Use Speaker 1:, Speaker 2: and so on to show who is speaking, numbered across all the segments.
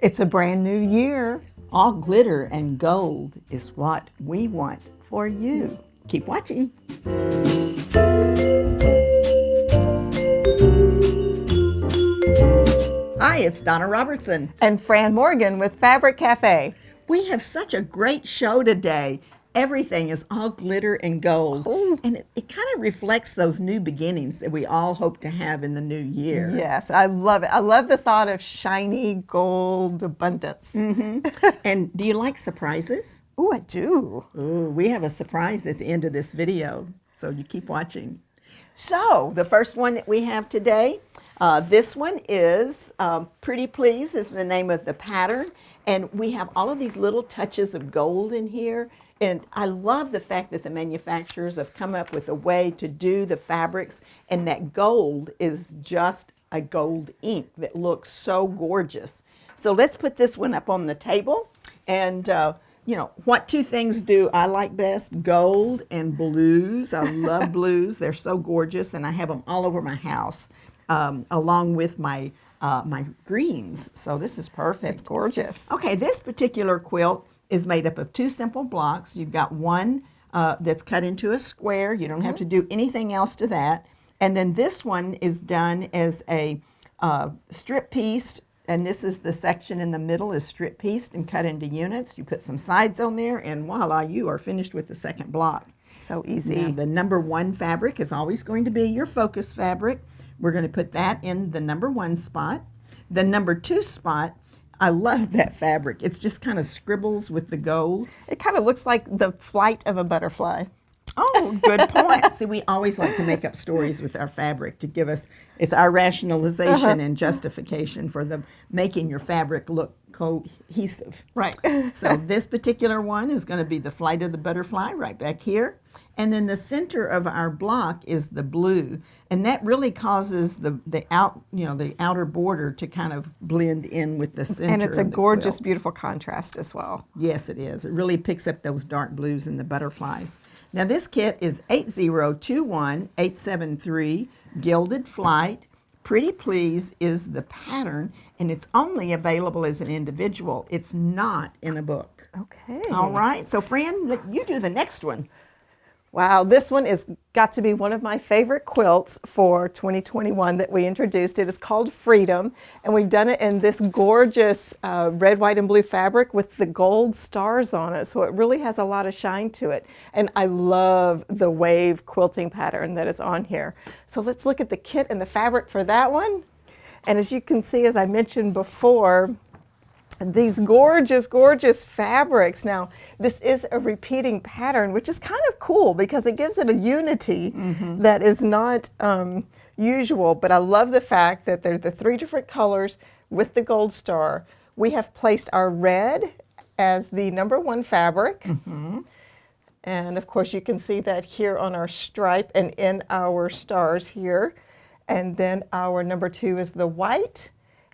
Speaker 1: It's a brand new year. All glitter and gold is what we want for you. Keep watching. Hi, it's Donna Robertson.
Speaker 2: And Fran Morgan with Fabric Cafe.
Speaker 1: We have such a great show today. Everything is all glitter and gold.
Speaker 2: Oh.
Speaker 1: And it kind of reflects those new beginnings that we all hope to have in the new year.
Speaker 2: Yes, I love it. I love the thought of shiny gold abundance.
Speaker 1: And do you like surprises?
Speaker 2: Ooh, I do.
Speaker 1: Ooh, we have a surprise at the end of this video, so you keep watching.
Speaker 2: So,
Speaker 1: The first one that we have today, this one is Pretty Please is the name of the pattern. And we have all of these little touches of gold in here. And I love the fact that the manufacturers have come up with a way to do the fabrics, and that gold is just a gold ink that looks so gorgeous. So let's put this one up on the table. And you know, what two things do I like best? Gold and blues. I love blues. They're so gorgeous, and I have them all over my house, along with my my greens. So this is perfect.
Speaker 2: it's gorgeous.
Speaker 1: Okay, this particular quilt is made up of two simple blocks. You've got one that's cut into a square. You don't have to do anything else to that. And then this one is done as a strip pieced, and this is the section in the middle is strip pieced and cut into units. You put some sides on there, and voila, you are finished with the second block.
Speaker 2: So easy.
Speaker 1: Now, the number one fabric is always going to be your focus fabric. We're going to put that in the number one spot. The number two spot, I love that fabric. It's just kind of scribbles with the gold.
Speaker 2: It kind of looks like the flight of a butterfly.
Speaker 1: Oh, good point. See, we always like to make up stories with our fabric to give us, it's our rationalization and justification for the making your fabric look cohesive.
Speaker 2: Right.
Speaker 1: So this particular one is going to be the flight of the butterfly right back here. And then the center of our block is the blue, and that really causes the outer border to kind of blend in with the center.
Speaker 2: And it's a
Speaker 1: of the
Speaker 2: gorgeous,
Speaker 1: quilt.
Speaker 2: beautiful contrast as well.
Speaker 1: Yes, it is. It really picks up those dark blues and the butterflies. Now this kit is 8021873 Gilded Flight. Pretty Please is the pattern, and it's only available as an individual. It's not in a book.
Speaker 2: Okay.
Speaker 1: All right. So Fran, you do the next one.
Speaker 2: Wow, this one is got to be one of my favorite quilts for 2021 that we introduced. It is called Freedom, and we've done it in this gorgeous red, white, and blue fabric with the gold stars on it, so it really has a lot of shine to it. And I love the wave quilting pattern that is on here. So let's look at the kit and the fabric for that one. And as you can see, as I mentioned before, these gorgeous, gorgeous fabrics. Now, this is a repeating pattern, which is kind of cool because it gives it a unity that is not usual. But I love the fact that they're the three different colors with the gold star. We have placed our red as the number one fabric. And of course, you can see that here on our stripe and in our stars here. And then our number two is the white.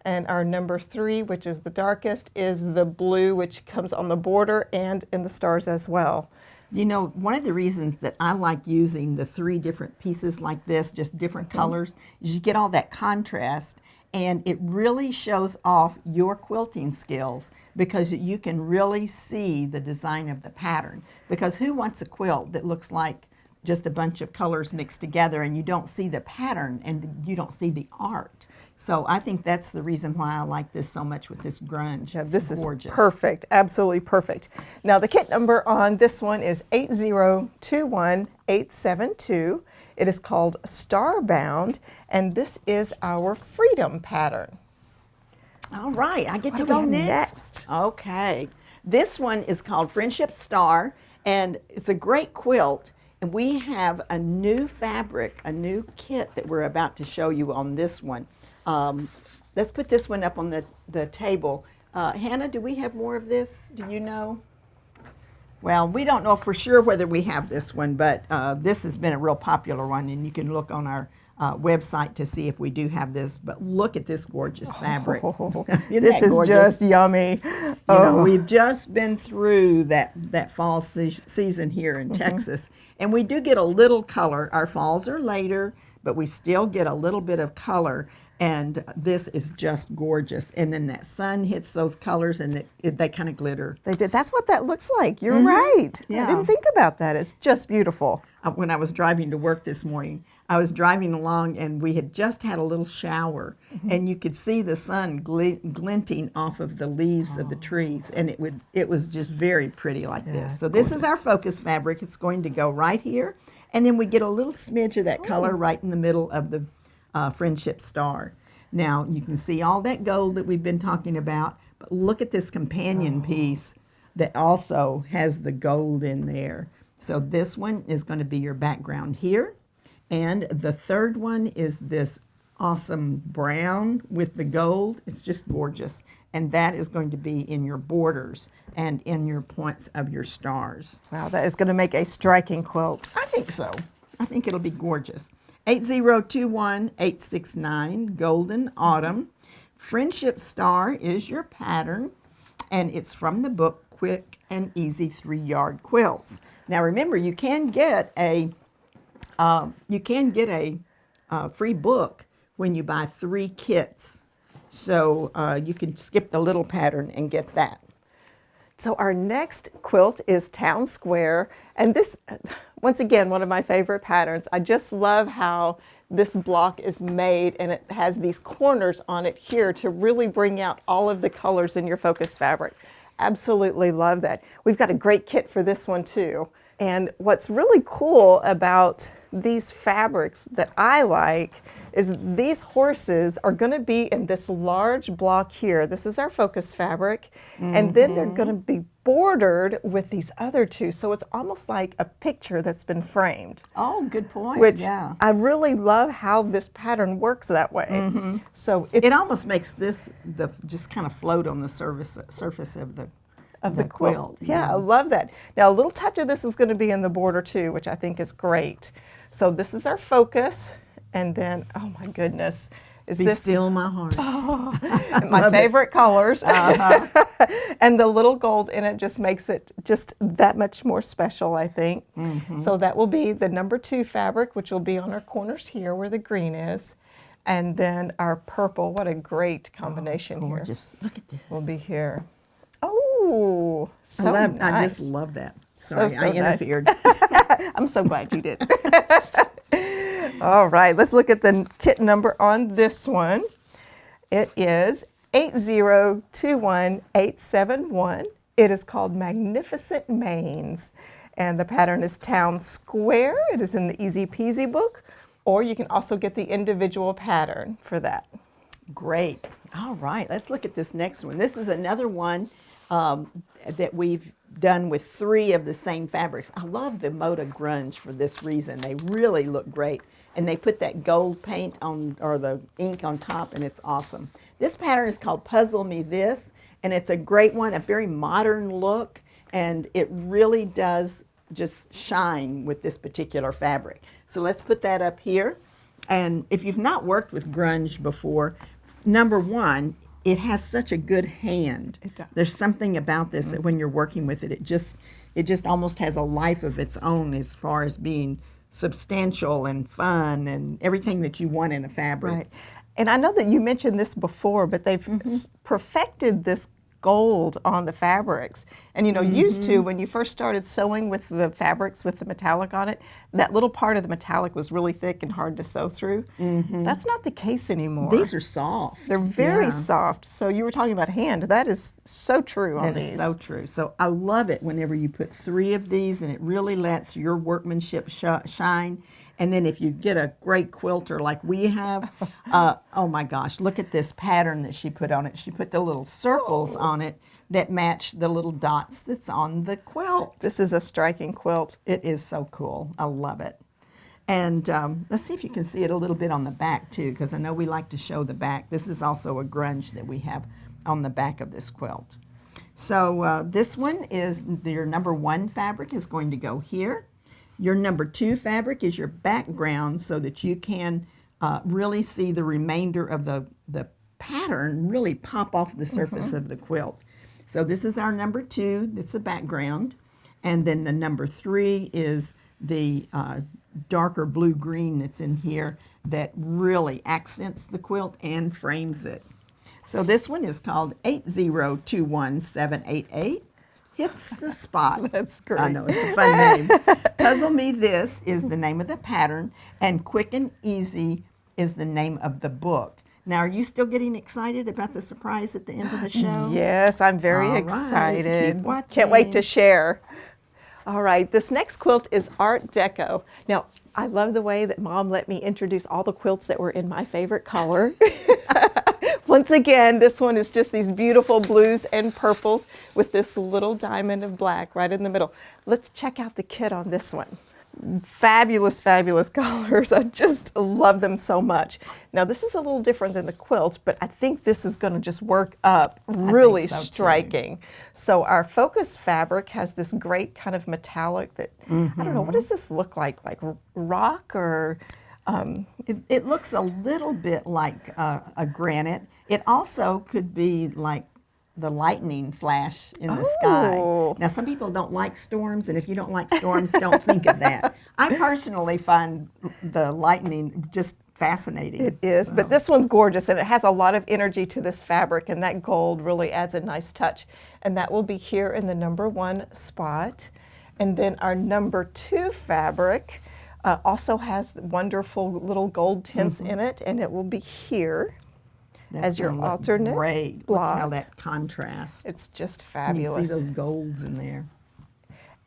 Speaker 2: And our number three, which is the darkest, is the blue, which comes on the border and in the stars as well.
Speaker 1: You know, one of the reasons that I like using the three different pieces like this, just different colors, is you get all that contrast, and it really shows off your quilting skills because you can really see the design of the pattern. Because who wants a quilt that looks like just a bunch of colors mixed together and you don't see the pattern and you don't see the art? So I think that's the reason why I like this so much with this grunge.
Speaker 2: Yeah,
Speaker 1: It's
Speaker 2: this
Speaker 1: gorgeous.
Speaker 2: is perfect, absolutely perfect. Now the kit number on this one is 8021872. It is called Starbound, and this is our Freedom pattern.
Speaker 1: All right, I get
Speaker 2: What
Speaker 1: to
Speaker 2: do we
Speaker 1: go
Speaker 2: have
Speaker 1: next. Okay, this one is called Friendship Star, and it's a great quilt. And we have a new fabric, a new kit that we're about to show you on this one. Let's put this one up on the table. Hannah, do we have more of this? Do you know? Well, we don't know for sure whether we have this one, but this has been a real popular one, and you can look on our website to see if we do have this. But look at this gorgeous fabric.
Speaker 2: This is just yummy.
Speaker 1: You know, we've just been through that fall season here in Texas, and we do get a little color. Our falls are later, but we still get a little bit of color. And this is just gorgeous. And then that sun hits those colors and they kind of glitter.
Speaker 2: They did. That's what that looks like. You're right.
Speaker 1: Yeah.
Speaker 2: I didn't think about that. It's just beautiful.
Speaker 1: When I was driving to work this morning, I was driving along and we had just had a little shower and you could see the sun glinting off of the leaves of the trees, and it was just very pretty like this. So this is our focus fabric. It's going to go right here, and then we get a little smidge of that color right in the middle of the friendship star. Now you can see all that gold that we've been talking about, but look at this companion piece that also has the gold in there. So this one is going to be your background here. And the third one is this awesome brown with the gold. It's just gorgeous. And that is going to be in your borders and in your points of your stars.
Speaker 2: Wow, that is going to make a striking quilt.
Speaker 1: I think so. I think it'll be gorgeous. 8021869, Golden Autumn. Friendship Star is your pattern, and it's from the book Quick and Easy 3-Yard Quilts. Now remember, you can get a free book when you buy 3 kits. So you can skip the little pattern and get that.
Speaker 2: So our next quilt is Town Square, and this, once again, one of my favorite patterns. I just love how this block is made, and it has these corners on it here to really bring out all of the colors in your focus fabric. Absolutely love that. We've got a great kit for this one too. And what's really cool about these fabrics that I like is these horses are going to be in this large block here. This is our focus fabric. And then they're going to be bordered with these other two. So it's almost like a picture that's been framed.
Speaker 1: Oh, good point.
Speaker 2: Which
Speaker 1: yeah.
Speaker 2: I really love how this pattern works that way. So
Speaker 1: It almost makes this just kind of float on the surface of the quilt.
Speaker 2: Yeah, I love that. Now, a little touch of this is going to be in the border too, which I think is great. So this is our focus, and then, oh my goodness, is
Speaker 1: Be
Speaker 2: this
Speaker 1: still my heart.
Speaker 2: my favorite colors? And the little gold in it just makes it just that much more special, I think. So that will be the number 2 fabric, which will be on our corners here where the green is. And then our purple, what a great combination here.
Speaker 1: Gorgeous. Look at this.
Speaker 2: Will be here. Oh, so nice.
Speaker 1: I just love that. Sorry,
Speaker 2: So
Speaker 1: I
Speaker 2: nice.
Speaker 1: interfered.
Speaker 2: I'm so glad you did. All right, let's look at the kit number on this one. It is 8021871. It is called Magnificent Mains, and the pattern is Town Square. It is in the Easy Peasy book, or you can also get the individual pattern for that.
Speaker 1: Great. All right, let's look at this next one. This is another one that we've done with 3 of the same fabrics. I love the Moda Grunge for this reason. They really look great. And they put that gold paint on, or the ink on top, and it's awesome. This pattern is called Puzzle Me This, and it's a great one, a very modern look, and it really does just shine with this particular fabric. So let's put that up here. And if you've not worked with grunge before, number 1, it has such a good hand.
Speaker 2: It does.
Speaker 1: There's something about this that when you're working with it, it just almost has a life of its own as far as being substantial and fun and everything that you want in a fabric.
Speaker 2: Right. And I know that you mentioned this before, but they've perfected this gold on the fabrics. And you know, used to, when you first started sewing with the fabrics with the metallic on it, that little part of the metallic was really thick and hard to sew through. That's not the case anymore.
Speaker 1: These are soft.
Speaker 2: They're very soft. So you were talking about hand. That is so true on
Speaker 1: That
Speaker 2: these.
Speaker 1: is so true. So I love it whenever you put 3 of these, and it really lets your workmanship shine. And then if you get a great quilter like we have, oh my gosh, look at this pattern that she put on it. She put the little circles on it that match the little dots that's on the quilt.
Speaker 2: This is a striking quilt.
Speaker 1: It is so cool. I love it. And let's see if you can see it a little bit on the back too, because I know we like to show the back. This is also a grunge that we have on the back of this quilt. So this one is your number 1 fabric is going to go here. Your number 2 fabric is your background so that you can really see the remainder of the pattern really pop off the surface of the quilt. So this is our number 2, that's the background. And then the number 3 is the darker blue-green that's in here that really accents the quilt and frames it. So this one is called 8021788. Hits the spot.
Speaker 2: That's great.
Speaker 1: I know, it's a fun name. Puzzle Me This is the name of the pattern, and Quick and Easy is the name of the book. Now, are you still getting excited about the surprise at the end of the show?
Speaker 2: Yes, I'm very
Speaker 1: All right,
Speaker 2: excited.
Speaker 1: keep watching.
Speaker 2: Can't wait to share. All right, this next quilt is Art Deco. Now, I love the way that Mom let me introduce all the quilts that were in my favorite color. Once again, this one is just these beautiful blues and purples with this little diamond of black right in the middle. Let's check out the kit on this one. Fabulous, fabulous colors. I just love them so much. Now, this is a little different than the quilt, but I think this is going to just work up really striking. So our focus fabric has this great kind of metallic that, I don't know, what does this look like rock or...
Speaker 1: It looks a little bit like a granite. It also could be like the lightning flash in the sky. Now, some people don't like storms, and if you don't like storms, don't think of that. I personally find the lightning just fascinating.
Speaker 2: It is, but this one's gorgeous, and it has a lot of energy to this fabric, and that gold really adds a nice touch. And that will be here in the number 1 spot. And then our number 2 fabric also has wonderful little gold tints in it, and it will be here as your alternate
Speaker 1: great.
Speaker 2: block.
Speaker 1: Look how that contrast.
Speaker 2: It's just fabulous.
Speaker 1: You see those golds in there.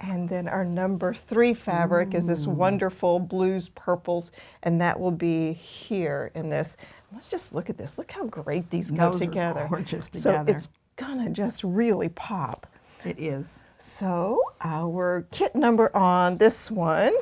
Speaker 2: And then our number 3 fabric is this wonderful blues purples, and that will be here in this. Let's just look at this. Look how great these go together.
Speaker 1: Are gorgeous together.
Speaker 2: So it's gonna just really pop.
Speaker 1: It is.
Speaker 2: So our kit number on this one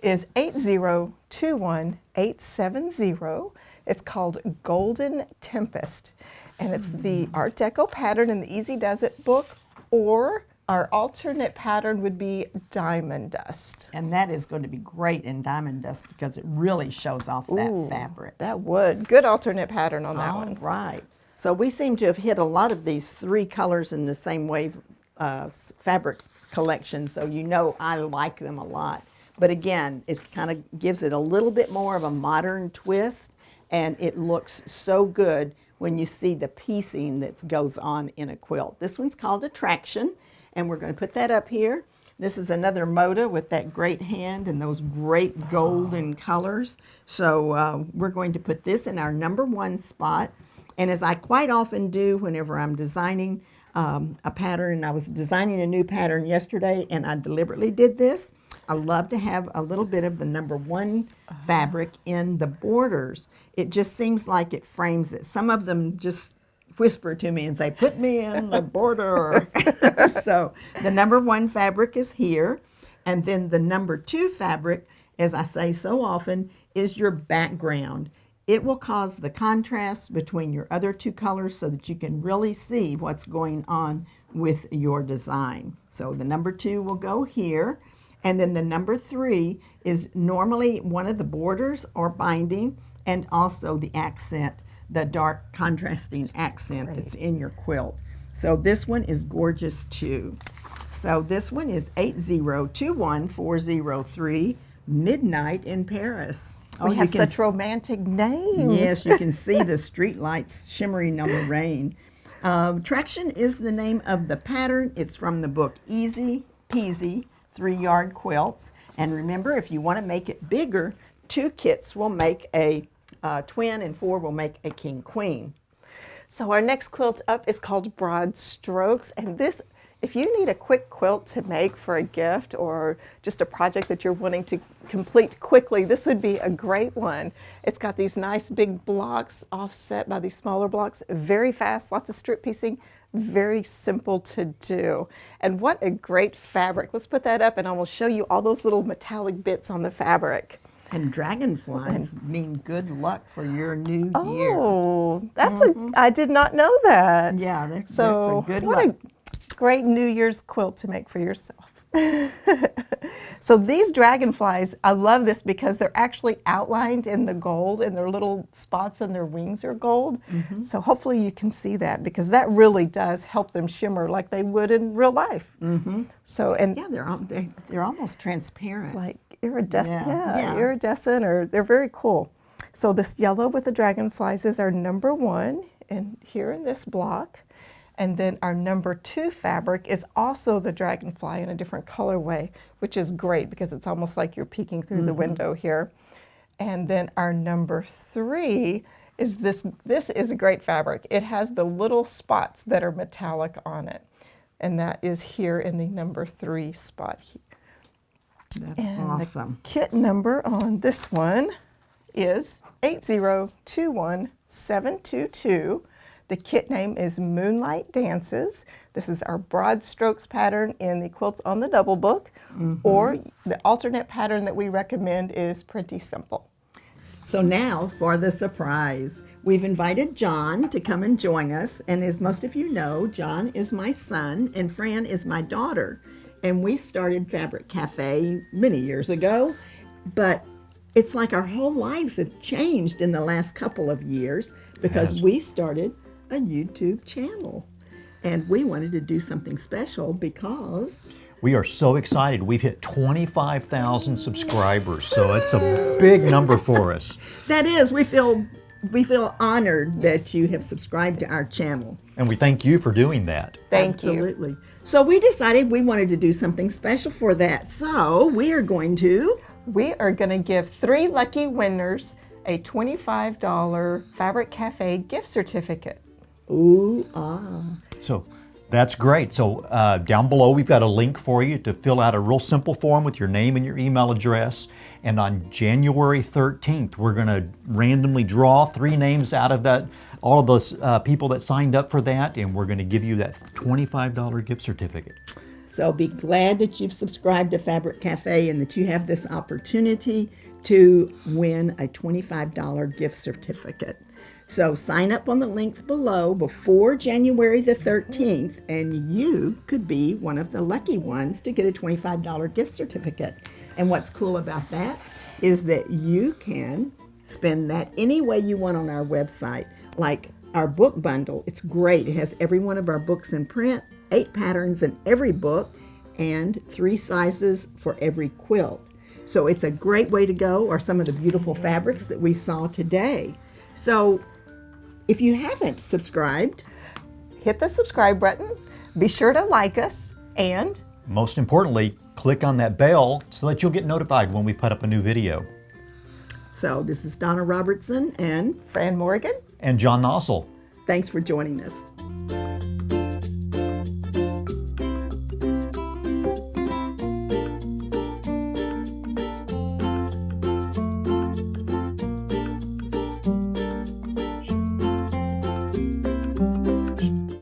Speaker 2: is 8021870. It's called Golden Tempest, and it's the Art Deco pattern in the Easy Does It book, or our alternate pattern would be Diamond Dust.
Speaker 1: And that is going to be great in Diamond Dust because it really shows off that fabric.
Speaker 2: That would. Good alternate pattern on that one.
Speaker 1: Right. So we seem to have hit a lot of these 3 colors in the same wave fabric collection, so you know I like them a lot. But again, it's kind of gives it a little bit more of a modern twist, and it looks so good when you see the piecing that goes on in a quilt. This one's called Attraction, and we're going to put that up here. This is another Moda with that great hand and those great golden colors. So we're going to put this in our number 1 spot. And as I quite often do whenever I'm designing a pattern, I was designing a new pattern yesterday, and I deliberately did this. I love to have a little bit of the number 1 fabric in the borders. It just seems like it frames it. Some of them just whisper to me and say, put me in the border. So the number 1 fabric is here. And then the number 2 fabric, as I say so often, is your background. It will cause the contrast between your other 2 colors so that you can really see what's going on with your design. So the number 2 will go here. And then the number 3 is normally one of the borders or binding, and also the accent, the dark contrasting accent that's in your quilt. So this one is gorgeous too. So this one is 8021403, Midnight in Paris.
Speaker 2: We have such romantic names.
Speaker 1: Yes, you can see the street lights shimmering on the rain. Traction is the name of the pattern. It's from the book Easy Peasy 3-Yard Quilts. And remember, if you want to make it bigger, 2 kits will make a twin and 4 will make a king queen.
Speaker 2: So our next quilt up is called Broad Strokes, and this, if you need a quick quilt to make for a gift or just a project that you're wanting to complete quickly, this would be a great one. It's got these nice big blocks offset by these smaller blocks, very fast, lots of strip piecing, very simple to do. And what a great fabric. Let's put that up and I will show you all those little metallic bits on the fabric.
Speaker 1: And dragonflies mean good luck for your new year.
Speaker 2: Oh, that's I did not know that.
Speaker 1: Yeah, that's
Speaker 2: So
Speaker 1: a good
Speaker 2: what
Speaker 1: luck.
Speaker 2: a great New Year's quilt to make for yourself. So these dragonflies, I love this because they're actually outlined in the gold and their little spots on their wings are gold. So hopefully you can see that because that really does help them shimmer like they would in real life. So, and
Speaker 1: Yeah, they're almost transparent.
Speaker 2: like iridescent,
Speaker 1: Yeah.
Speaker 2: iridescent, or they're very cool. So this yellow with the dragonflies is our number 1 and here in this block. And then our number 2 fabric is also the dragonfly in a different colorway, which is great because it's almost like you're peeking through the window here. And then our number 3 is this. This is a great fabric. It has the little spots that are metallic on it. And that is here in the number 3 spot here.
Speaker 1: That's
Speaker 2: And
Speaker 1: awesome.
Speaker 2: the kit number on this one is 8021722. The kit name is Moonlight Dances. This is our broad strokes pattern in the Quilts on the Double book, or the alternate pattern that we recommend is Pretty Simple.
Speaker 1: So now for the surprise. We've invited John to come and join us, and as most of you know, John is my son and Fran is my daughter. And we started Fabric Cafe many years ago, but it's like our whole lives have changed in the last couple of years because we started a YouTube channel. And we wanted to do something special because
Speaker 3: we are so excited. We've hit 25,000 subscribers, so it's a big number for us.
Speaker 1: that is, we feel honored that you have subscribed to our channel.
Speaker 3: And we thank you for doing that.
Speaker 2: Thank you.
Speaker 1: Absolutely. So we decided we wanted to do something special for that. So we are going to
Speaker 2: give 3 lucky winners a $25 Fabric Cafe gift certificate.
Speaker 3: So that's great. So down below we've got a link for you to fill out a real simple form with your name and your email address. And on January 13th, we're going to randomly draw 3 names out of that, all of those people that signed up for that, and we're going to give you that $25 gift certificate.
Speaker 1: So be glad that you've subscribed to Fabric Cafe and that you have this opportunity to win a $25 gift certificate. So sign up on the links below before January the 13th, and you could be one of the lucky ones to get a $25 gift certificate. And what's cool about that is that you can spend that any way you want on our website. Like our book bundle, it's great. It has every one of our books in print, 8 patterns in every book, and 3 sizes for every quilt. So it's a great way to go, or some of the beautiful fabrics that we saw today. So if you haven't subscribed,
Speaker 2: Hit the subscribe button, be sure to like us, and
Speaker 3: Most importantly, click on that bell so that you'll get notified when we put up a new video.
Speaker 1: so this is Donna Robertson, and
Speaker 2: Fran Morgan.
Speaker 3: And John Nossel.
Speaker 1: thanks for joining us.